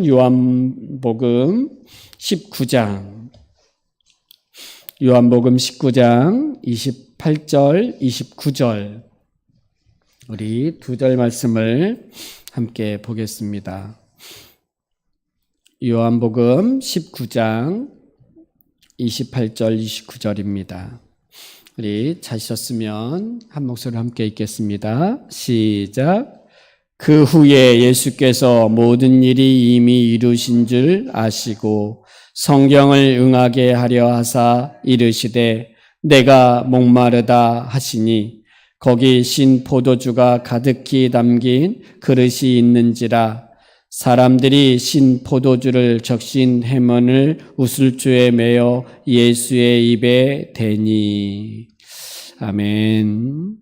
요한복음 19장 28절, 29절 우리 두 절 말씀을 함께 보겠습니다. 요한복음 19장 28절, 29절입니다. 우리 찾으셨으면 한 목소리로 함께 읽겠습니다. 시작. 그 후에 예수께서 모든 일이 이미 이루신 줄 아시고 성경을 응하게 하려 하사 이르시되 내가 목마르다 하시니 거기 신 포도주가 가득히 담긴 그릇이 있는지라 사람들이 신 포도주를 적신 해먼을 우슬주에 매어 예수의 입에 대니. 아멘.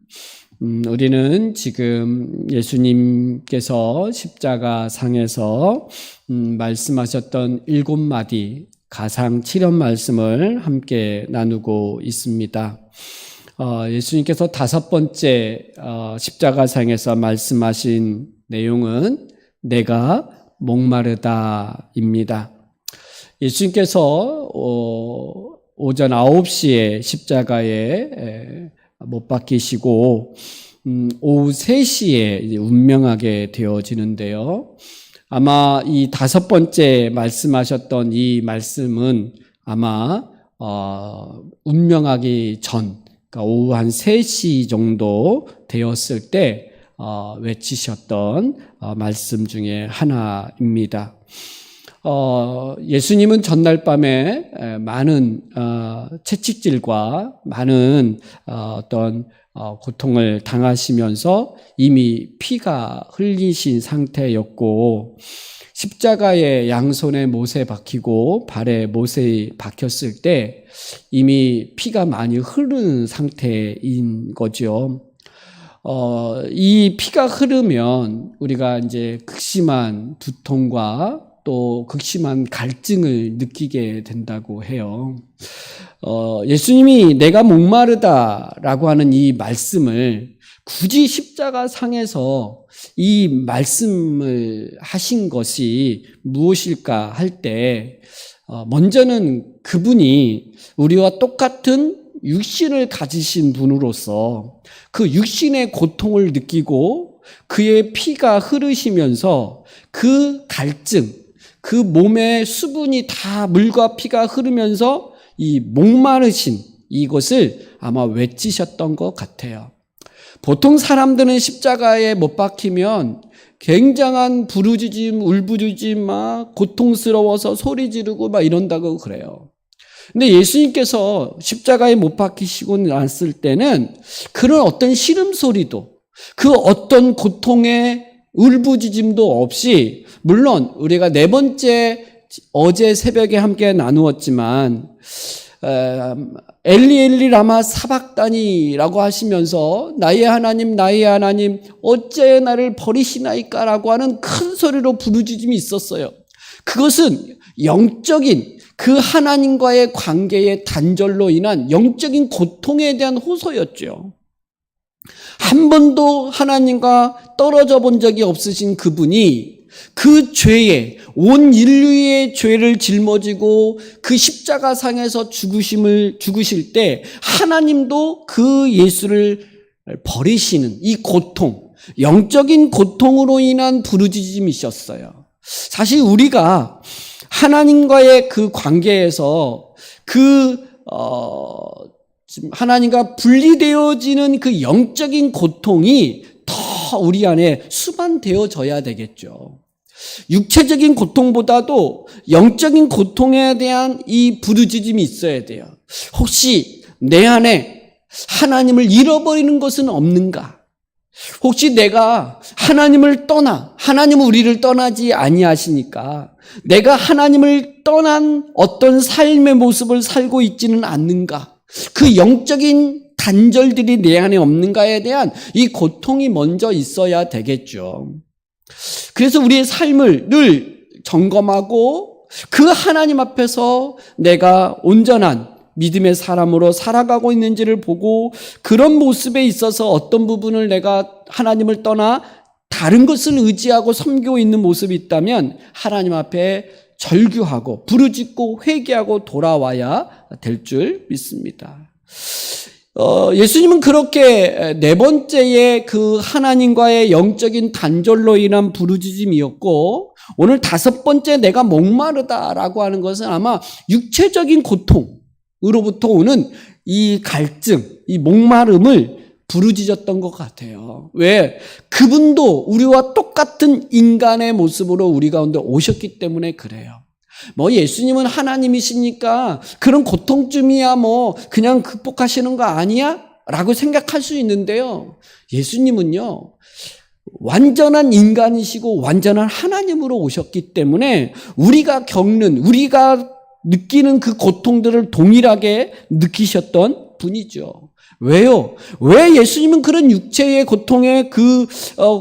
우리는 지금 예수님께서 십자가 상에서 말씀하셨던 7마디 가상 7연 말씀을 함께 나누고 있습니다. 예수님께서 5번째 십자가 상에서 말씀하신 내용은 내가 목마르다입니다. 예수님께서 오전 9시에 십자가에 못 박히시고 오후 3시에 운명하게 되어지는데요. 아마 이 5번째 말씀하셨던 이 말씀은 아마 운명하기 전, 그러니까 오후 한 3시 정도 되었을 때 외치셨던 말씀 중에 하나입니다. 예수님은 전날 밤에 많은 채찍질과 많은 어떤 고통을 당하시면서 이미 피가 흘리신 상태였고 십자가에 양손에 못에 박히고 발에 못에 박혔을 때 이미 피가 많이 흐르는 상태인 거죠. 이 피가 흐르면 우리가 이제 극심한 두통과 또 극심한 갈증을 느끼게 된다고 해요. 예수님이 내가 목마르다라고 하는 이 말씀을 굳이 십자가 상에서 이 말씀을 하신 것이 무엇일까 할 때 먼저는 그분이 우리와 똑같은 육신을 가지신 분으로서 그 육신의 고통을 느끼고 그의 피가 흐르시면서 그 갈증, 그 몸의 수분이 다 물과 피가 흐르면서 이 목마르신 이것을 아마 외치셨던 것 같아요. 보통 사람들은 십자가에 못 박히면 굉장한 부르짖음, 울부짖음, 막 고통스러워서 소리 지르고 막 이런다고 그래요. 근데 예수님께서 십자가에 못 박히시고 났을 때는 그런 어떤 시름소리도 그 어떤 고통의 울부짖음도 없이, 물론 우리가 4번째 어제 새벽에 함께 나누었지만 엘리 엘리 라마 사박다니라고 하시면서 나의 하나님 어째 나를 버리시나이까 라고 하는 큰 소리로 부르짖음이 있었어요. 그것은 영적인 그 하나님과의 관계의 단절로 인한 영적인 고통에 대한 호소였죠. 한 번도 하나님과 떨어져 본 적이 없으신 그분이 그 죄에 온 인류의 죄를 짊어지고 그 십자가상에서 죽으실 때 하나님도 그 예수를 버리시는 이 고통, 영적인 고통으로 인한 부르짖음이셨어요. 사실 우리가 하나님과의 그 관계에서 하나님과 분리되어지는 그 영적인 고통이 더 우리 안에 수반되어져야 되겠죠. 육체적인 고통보다도 영적인 고통에 대한 이 부르짖음이 있어야 돼요. 혹시 내 안에 하나님을 잃어버리는 것은 없는가? 혹시 내가 하나님을 하나님은 우리를 떠나지 아니하시니까 내가 하나님을 떠난 어떤 삶의 모습을 살고 있지는 않는가? 그 영적인 단절들이 내 안에 없는가에 대한 이 고통이 먼저 있어야 되겠죠. 그래서 우리의 삶을 늘 점검하고 그 하나님 앞에서 내가 온전한 믿음의 사람으로 살아가고 있는지를 보고 그런 모습에 있어서 어떤 부분을 내가 하나님을 떠나 다른 것을 의지하고 섬기고 있는 모습이 있다면 하나님 앞에 절규하고 부르짖고 회개하고 돌아와야 될 줄 믿습니다. 예수님은 그렇게 네 번째의 그 하나님과의 영적인 단절로 인한 부르짖음이었고, 오늘 다섯 번째 내가 목마르다라고 하는 것은 아마 육체적인 고통으로부터 오는 이 갈증, 이 목마름을 부르짖었던 것 같아요. 왜? 그분도 우리와 똑같은 인간의 모습으로 우리 가운데 오셨기 때문에 그래요. 예수님은 하나님이시니까 그런 고통쯤이야 그냥 극복하시는 거 아니야? 라고 생각할 수 있는데요. 예수님은요, 완전한 인간이시고 완전한 하나님으로 오셨기 때문에 우리가 느끼는 그 고통들을 동일하게 느끼셨던 분이죠. 왜요? 왜 예수님은 그런 육체의 고통의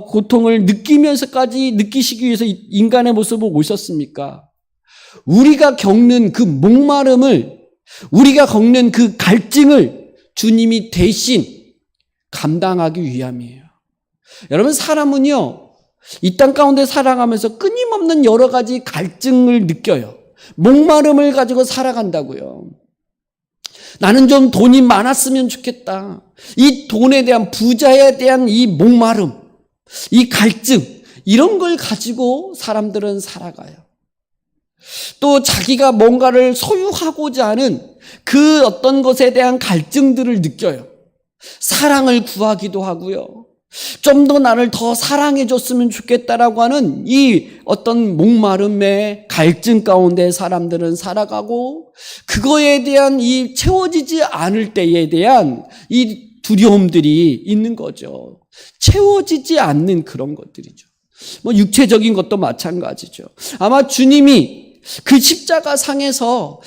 고통을 느끼면서까지 느끼시기 위해서 인간의 모습으로 오셨습니까? 우리가 겪는 그 목마름을, 우리가 겪는 그 갈증을 주님이 대신 감당하기 위함이에요. 여러분, 사람은요, 이 땅 가운데 살아가면서 끊임없는 여러 가지 갈증을 느껴요. 목마름을 가지고 살아간다고요. 나는 좀 돈이 많았으면 좋겠다. 이 돈에 대한, 부자에 대한 이 목마름, 이 갈증, 이런 걸 가지고 사람들은 살아가요. 또 자기가 뭔가를 소유하고자 하는 그 어떤 것에 대한 갈증들을 느껴요. 사랑을 구하기도 하고요. 좀 더 나를 더 사랑해 줬으면 좋겠다라고 하는 이 어떤 목마름의 갈증 가운데 사람들은 살아가고, 그거에 대한 이 채워지지 않을 때에 대한 이 두려움들이 있는 거죠. 채워지지 않는 그런 것들이죠. 육체적인 것도 마찬가지죠. 아마 주님이 그 십자가 상에서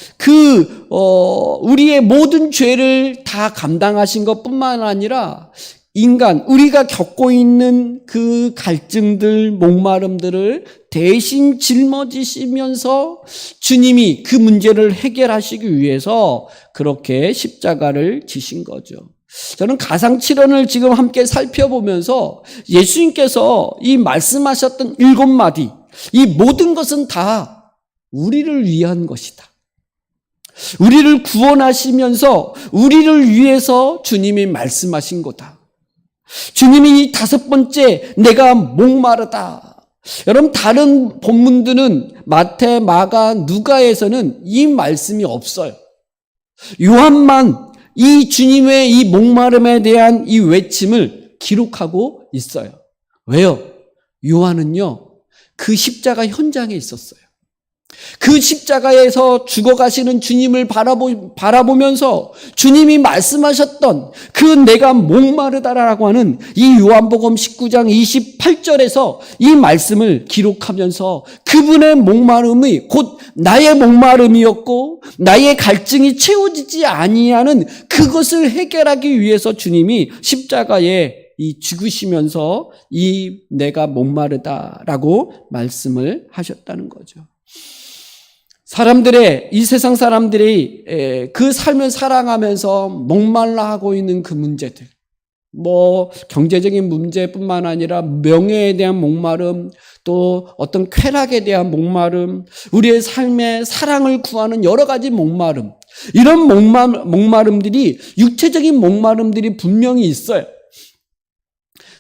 우리의 모든 죄를 다 감당하신 것뿐만 아니라 우리가 겪고 있는 그 갈증들, 목마름들을 대신 짊어지시면서 주님이 그 문제를 해결하시기 위해서 그렇게 십자가를 지신 거죠. 저는 가상칠언을 지금 함께 살펴보면서 예수님께서 이 말씀하셨던 7마디, 이 모든 것은 다 우리를 위한 것이다. 우리를 구원하시면서 우리를 위해서 주님이 말씀하신 거다. 주님이 이 다섯 번째, 내가 목마르다. 여러분, 다른 본문들은 마태, 마가, 누가에서는 이 말씀이 없어요. 요한만 이 주님의 이 목마름에 대한 이 외침을 기록하고 있어요. 왜요? 요한은요, 그 십자가 현장에 있었어요. 그 십자가에서 죽어가시는 주님을 바라보면서 주님이 말씀하셨던 그 내가 목마르다라고 하는 이 요한복음 19장 28절에서 이 말씀을 기록하면서 그분의 목마름이 곧 나의 목마름이었고 나의 갈증이 채워지지 아니하는 그것을 해결하기 위해서 주님이 십자가에 죽으시면서 이 내가 목마르다라고 말씀을 하셨다는 거죠. 이 세상 사람들이 그 삶을 살아가면서 목말라 하고 있는 그 문제들, 경제적인 문제뿐만 아니라 명예에 대한 목마름, 또 어떤 쾌락에 대한 목마름, 우리의 삶에 사랑을 구하는 여러 가지 목마름, 이런 목마름들이, 육체적인 목마름들이 분명히 있어요.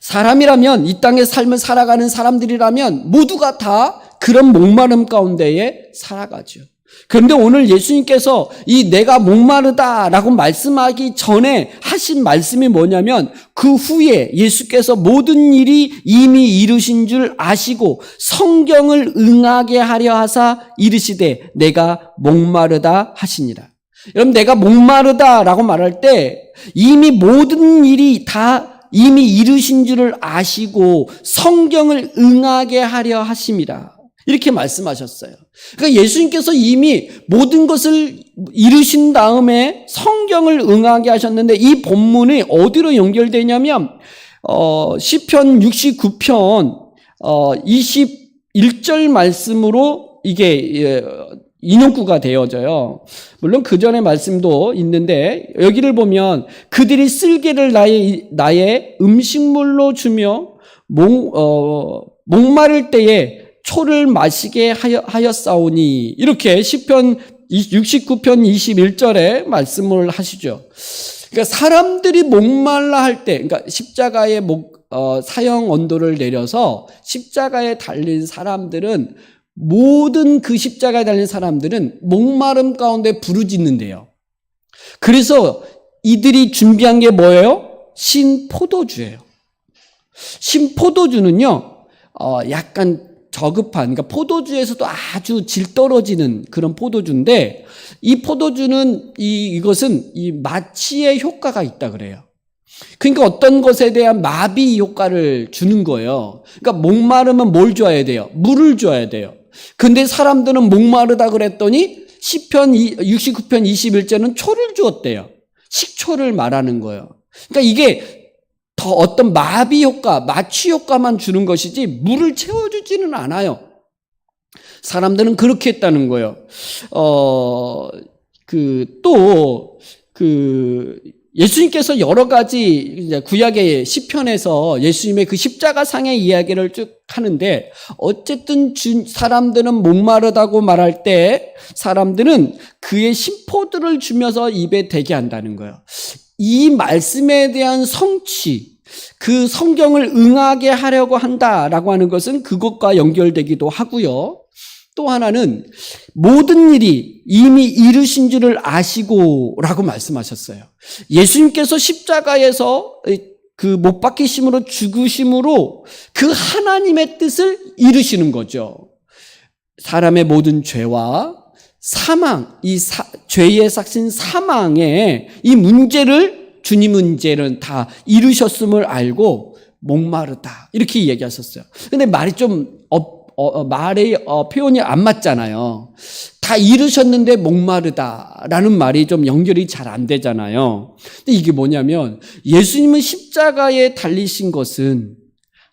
사람이라면, 이 땅의 삶을 살아가는 사람들이라면 모두가 다 그런 목마름 가운데에 살아가죠. 그런데 오늘 예수님께서 이 내가 목마르다라고 말씀하기 전에 하신 말씀이 뭐냐면, 그 후에 예수께서 모든 일이 이미 이루신 줄 아시고 성경을 응하게 하려 하사 이르시되 내가 목마르다 하시니라. 여러분, 내가 목마르다라고 말할 때 이미 모든 일이 다 이미 이루신 줄을 아시고 성경을 응하게 하려 하심이라. 이렇게 말씀하셨어요. 그러니까 예수님께서 이미 모든 것을 이루신 다음에 성경을 응하게 하셨는데, 이 본문이 어디로 연결되냐면 시편 69편 21절 말씀으로 이게 인용구가 되어져요. 물론 그 전에 말씀도 있는데, 여기를 보면 그들이 쓸개를 나의 음식물로 주며 목마를 때에 초를 마시게 하였사오니 이렇게 시편 69편 21절에 말씀을 하시죠. 그러니까 사람들이 목말라 할 때, 그러니까 십자가의 사형 언도를 내려서 십자가에 달린 사람들은, 모든 그 십자가에 달린 사람들은 목마름 가운데 부르짖는데요. 그래서 이들이 준비한 게 뭐예요? 신포도주예요. 신포도주는요, 약간 저급한, 그러니까 포도주에서도 아주 질 떨어지는 그런 포도주인데, 이 포도주는 이것은 이 마취의 효과가 있다 그래요. 그러니까 어떤 것에 대한 마비 효과를 주는 거예요. 그러니까 목마르면 뭘 줘야 돼요? 물을 줘야 돼요. 근데 사람들은 목마르다 그랬더니 시편 69편 21절은 초를 주었대요. 식초를 말하는 거예요. 그러니까 이게 더 어떤 마비 효과, 마취 효과만 주는 것이지 물을 채워주지는 않아요. 사람들은 그렇게 했다는 거예요. 예수님께서 여러 가지 구약의 시편에서 예수님의 그 십자가상의 이야기를 쭉 하는데, 어쨌든 사람들은 목마르다고 말할 때 사람들은 그의 신포도를 주면서 입에 대게 한다는 거예요. 이 말씀에 대한 성취, 그 성경을 응하게 하려고 한다라고 하는 것은 그것과 연결되기도 하고요. 또 하나는 모든 일이 이미 이루신 줄을 아시고 라고 말씀하셨어요. 예수님께서 십자가에서 그 못 박히심으로 죽으심으로 그 하나님의 뜻을 이루시는 거죠. 사람의 모든 죄와 사망, 죄의 삭신 사망의 이 문제를 주님은 이제는 다 이루셨음을 알고 목마르다 이렇게 얘기하셨어요. 근데 말이 좀 말의 표현이 안 맞잖아요. 다 이루셨는데 목마르다라는 말이 좀 연결이 잘 안 되잖아요. 근데 이게 뭐냐면, 예수님은 십자가에 달리신 것은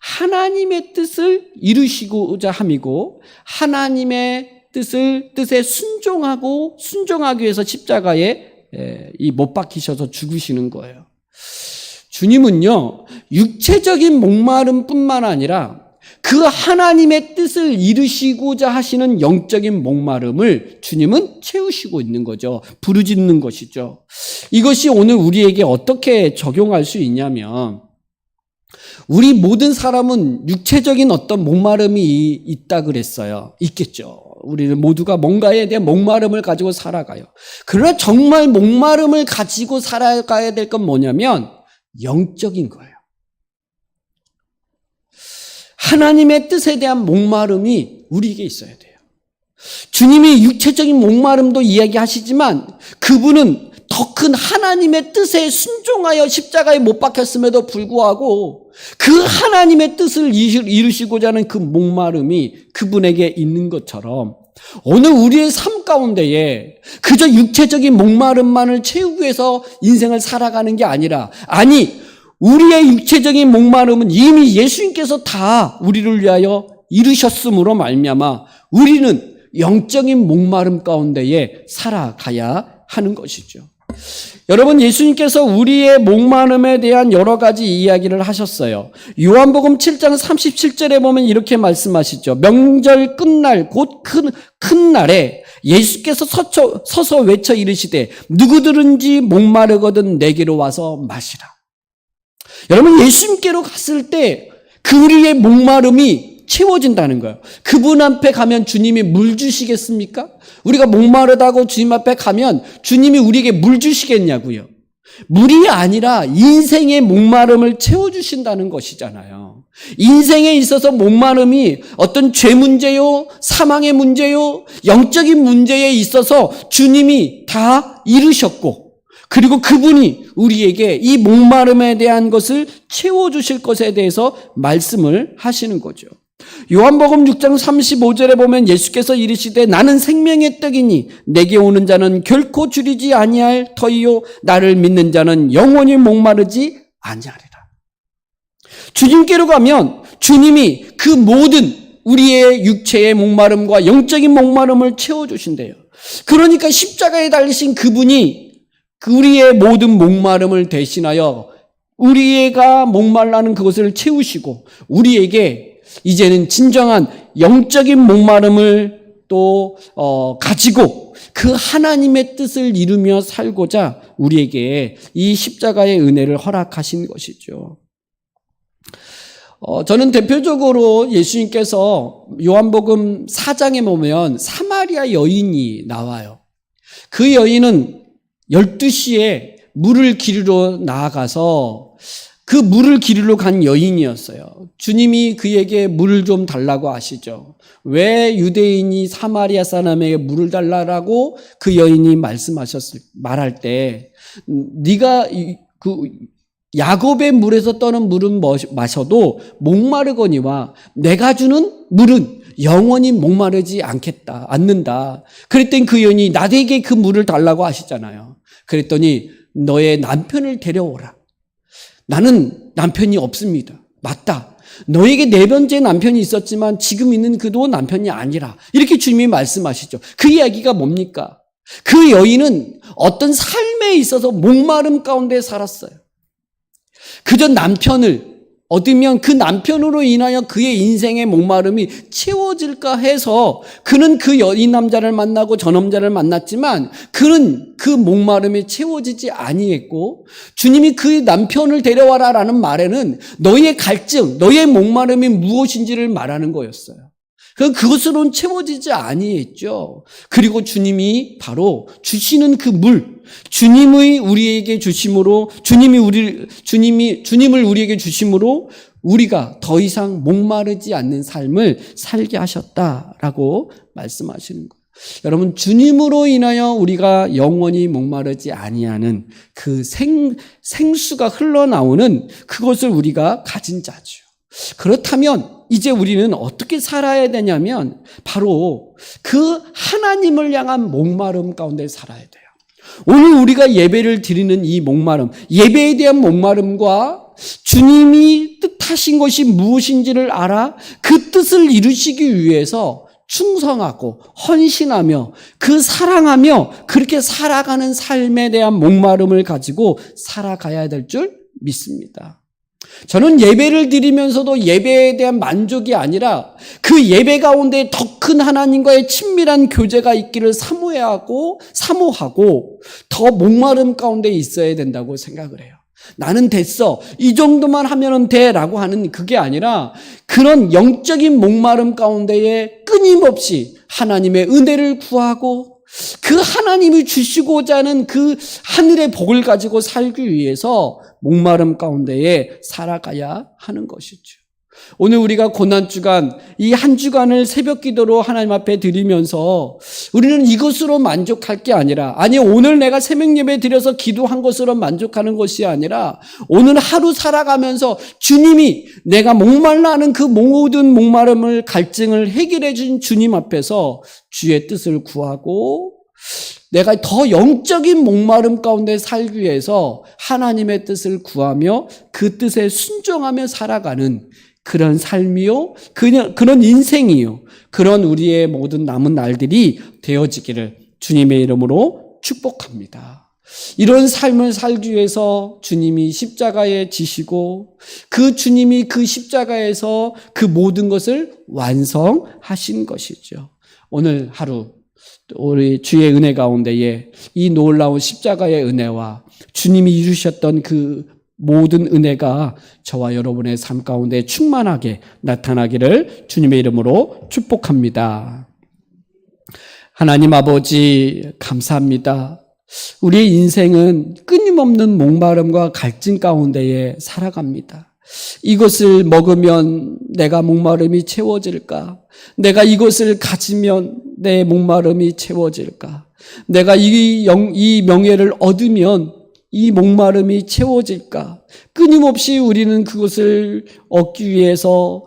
하나님의 뜻을 이루시고자 함이고, 하나님의 뜻에 순종하기 위해서 십자가에 못 박히셔서 죽으시는 거예요. 주님은요, 육체적인 목마름뿐만 아니라 그 하나님의 뜻을 이루시고자 하시는 영적인 목마름을 주님은 채우시고 있는 거죠. 부르짖는 것이죠. 이것이 오늘 우리에게 어떻게 적용할 수 있냐면, 우리 모든 사람은 육체적인 어떤 목마름이 있다 그랬어요. 있겠죠. 우리는 모두가 뭔가에 대한 목마름을 가지고 살아가요. 그러나 정말 목마름을 가지고 살아가야 될 건 뭐냐면 영적인 거예요. 하나님의 뜻에 대한 목마름이 우리에게 있어야 돼요. 주님이 육체적인 목마름도 이야기하시지만 그분은 더 큰 하나님의 뜻에 순종하여 십자가에 못 박혔음에도 불구하고 그 하나님의 뜻을 이루시고자 하는 그 목마름이 그분에게 있는 것처럼, 오늘 우리의 삶 가운데에 그저 육체적인 목마름만을 채우기 위해서 인생을 살아가는 게 아니라, 우리의 육체적인 목마름은 이미 예수님께서 다 우리를 위하여 이루셨으므로 말미암아 우리는 영적인 목마름 가운데에 살아가야 하는 것이죠. 여러분, 예수님께서 우리의 목마름에 대한 여러 가지 이야기를 하셨어요. 요한복음 7장 37절에 보면 이렇게 말씀하시죠. 명절 끝날 곧 큰 날에 예수께서 서서 외쳐 이르시되 누구든지 목마르거든 내게로 와서 마시라. 여러분, 예수님께로 갔을 때 그 우리의 목마름이 채워진다는 거예요. 그분 앞에 가면 주님이 물 주시겠습니까? 우리가 목마르다고 주님 앞에 가면 주님이 우리에게 물 주시겠냐고요. 물이 아니라 인생의 목마름을 채워주신다는 것이잖아요. 인생에 있어서 목마름이 어떤 죄 문제요, 사망의 문제요, 영적인 문제에 있어서 주님이 다 이루셨고, 그리고 그분이 우리에게 이 목마름에 대한 것을 채워주실 것에 대해서 말씀을 하시는 거죠. 요한복음 6장 35절에 보면 예수께서 이르시되 나는 생명의 떡이니 내게 오는 자는 결코 줄이지 아니할 터이요 나를 믿는 자는 영원히 목마르지 아니하리라. 주님께로 가면 주님이 그 모든 우리의 육체의 목마름과 영적인 목마름을 채워주신대요. 그러니까 십자가에 달리신 그분이 우리의 모든 목마름을 대신하여 우리가 목말라는 그것을 채우시고 우리에게 이제는 진정한 영적인 목마름을 또 가지고 그 하나님의 뜻을 이루며 살고자 우리에게 이 십자가의 은혜를 허락하신 것이죠. 저는 대표적으로 예수님께서 요한복음 4장에 보면 사마리아 여인이 나와요. 그 여인은 12시에 물을 기르러 나아가서 그 물을 기르러 간 여인이었어요. 주님이 그에게 물을 좀 달라고 하시죠. 왜 유대인이 사마리아 사람에게 물을 달라고 그 여인이 말할 때 네가 그 야곱의 물에서 떠는 물은 마셔도 목마르거니와 내가 주는 물은 영원히 목마르지 않는다. 그랬더니 그 여인이 나에게 그 물을 달라고 하시잖아요. 그랬더니 너의 남편을 데려오라. 나는 남편이 없습니다. 맞다. 너에게 네 번째 남편이 있었지만 지금 있는 그도 남편이 아니라. 이렇게 주님이 말씀하시죠. 그 이야기가 뭡니까? 그 여인은 어떤 삶에 있어서 목마름 가운데 살았어요. 그저 남편을 얻으면 그 남편으로 인하여 그의 인생의 목마름이 채워질까 해서 그는 이 남자를 만나고 저 남자를 만났지만 그는 그 목마름이 채워지지 아니했고 주님이 그 남편을 데려와라라는 말에는 너의 갈증, 너의 목마름이 무엇인지를 말하는 거였어요. 그것으로는 채워지지 아니했죠. 그리고 주님이 바로 주시는 그 물, 주님을 우리에게 주심으로 주님을 우리에게 주심으로 우리가 더 이상 목마르지 않는 삶을 살게 하셨다라고 말씀하시는 거예요. 여러분, 주님으로 인하여 우리가 영원히 목마르지 아니하는 그 생수가 흘러나오는 그것을 우리가 가진 자죠. 그렇다면 이제 우리는 어떻게 살아야 되냐면 바로 그 하나님을 향한 목마름 가운데 살아야 돼요. 오늘 우리가 예배를 드리는 이 목마름, 예배에 대한 목마름과 주님이 뜻하신 것이 무엇인지를 알아 그 뜻을 이루시기 위해서 충성하고 헌신하며 그 사랑하며 그렇게 살아가는 삶에 대한 목마름을 가지고 살아가야 될 줄 믿습니다. 저는 예배를 드리면서도 예배에 대한 만족이 아니라 그 예배 가운데 더 큰 하나님과의 친밀한 교제가 있기를 사모하고 더 목마름 가운데 있어야 된다고 생각을 해요. 나는 됐어. 이 정도만 하면 돼라고 하는 그게 아니라 그런 영적인 목마름 가운데에 끊임없이 하나님의 은혜를 구하고 그 하나님이 주시고자 하는 그 하늘의 복을 가지고 살기 위해서 목마름 가운데에 살아가야 하는 것이죠. 오늘 우리가 고난주간 이 한 주간을 새벽 기도로 하나님 앞에 드리면서 우리는 이것으로 만족할 게 아니라 오늘 내가 새벽 예배 드려서 기도한 것으로 만족하는 것이 아니라 오늘 하루 살아가면서 주님이 내가 목말라 하는 그 모든 목마름을 갈증을 해결해 준 주님 앞에서 주의 뜻을 구하고 내가 더 영적인 목마름 가운데 살기 위해서 하나님의 뜻을 구하며 그 뜻에 순종하며 살아가는 그런 삶이요, 그런 인생이요, 그런 우리의 모든 남은 날들이 되어지기를 주님의 이름으로 축복합니다. 이런 삶을 살기 위해서 주님이 십자가에 지시고 그 주님이 그 십자가에서 그 모든 것을 완성하신 것이죠. 오늘 하루 우리 주의 은혜 가운데에 이 놀라운 십자가의 은혜와 주님이 이루셨던 그 모든 은혜가 저와 여러분의 삶 가운데 충만하게 나타나기를 주님의 이름으로 축복합니다. 하나님 아버지 감사합니다. 우리의 인생은 끊임없는 목마름과 갈증 가운데에 살아갑니다. 이것을 먹으면 내가 목마름이 채워질까? 내가 이것을 가지면 내 목마름이 채워질까? 내가 이 명예를 얻으면 이 목마름이 채워질까? 끊임없이 우리는 그것을 얻기 위해서,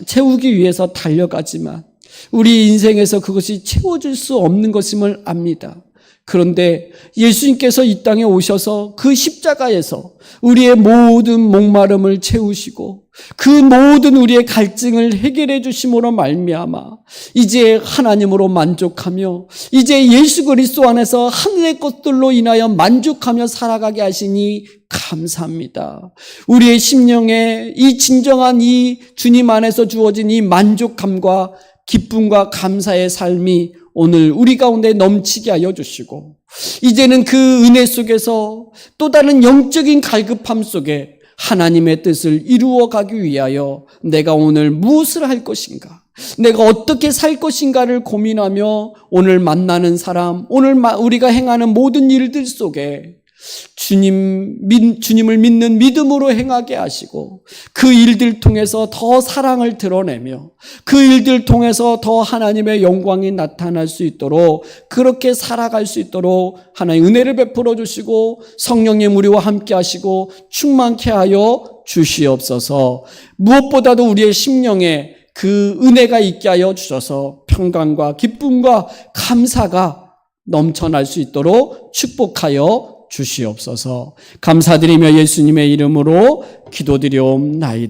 채우기 위해서 달려가지만 우리 인생에서 그것이 채워질 수 없는 것임을 압니다. 그런데 예수님께서 이 땅에 오셔서 그 십자가에서 우리의 모든 목마름을 채우시고 그 모든 우리의 갈증을 해결해 주심으로 말미암아 이제 하나님으로 만족하며 이제 예수 그리스도 안에서 하늘의 것들로 인하여 만족하며 살아가게 하시니 감사합니다. 우리의 심령에 이 진정한 이 주님 안에서 주어진 이 만족감과 기쁨과 감사의 삶이 오늘 우리 가운데 넘치게 하여 주시고 이제는 그 은혜 속에서 또 다른 영적인 갈급함 속에 하나님의 뜻을 이루어가기 위하여 내가 오늘 무엇을 할 것인가, 내가 어떻게 살 것인가를 고민하며 오늘 만나는 사람, 오늘 우리가 행하는 모든 일들 속에 주님을 믿는 믿음으로 행하게 하시고 그 일들 통해서 더 사랑을 드러내며 그 일들 통해서 더 하나님의 영광이 나타날 수 있도록 그렇게 살아갈 수 있도록 하나님 은혜를 베풀어 주시고 성령님 우리와 함께 하시고 충만케 하여 주시옵소서. 무엇보다도 우리의 심령에 그 은혜가 있게 하여 주셔서 평강과 기쁨과 감사가 넘쳐날 수 있도록 축복하여 주시옵소서. 감사드리며 예수님의 이름으로 기도드리옵나이다.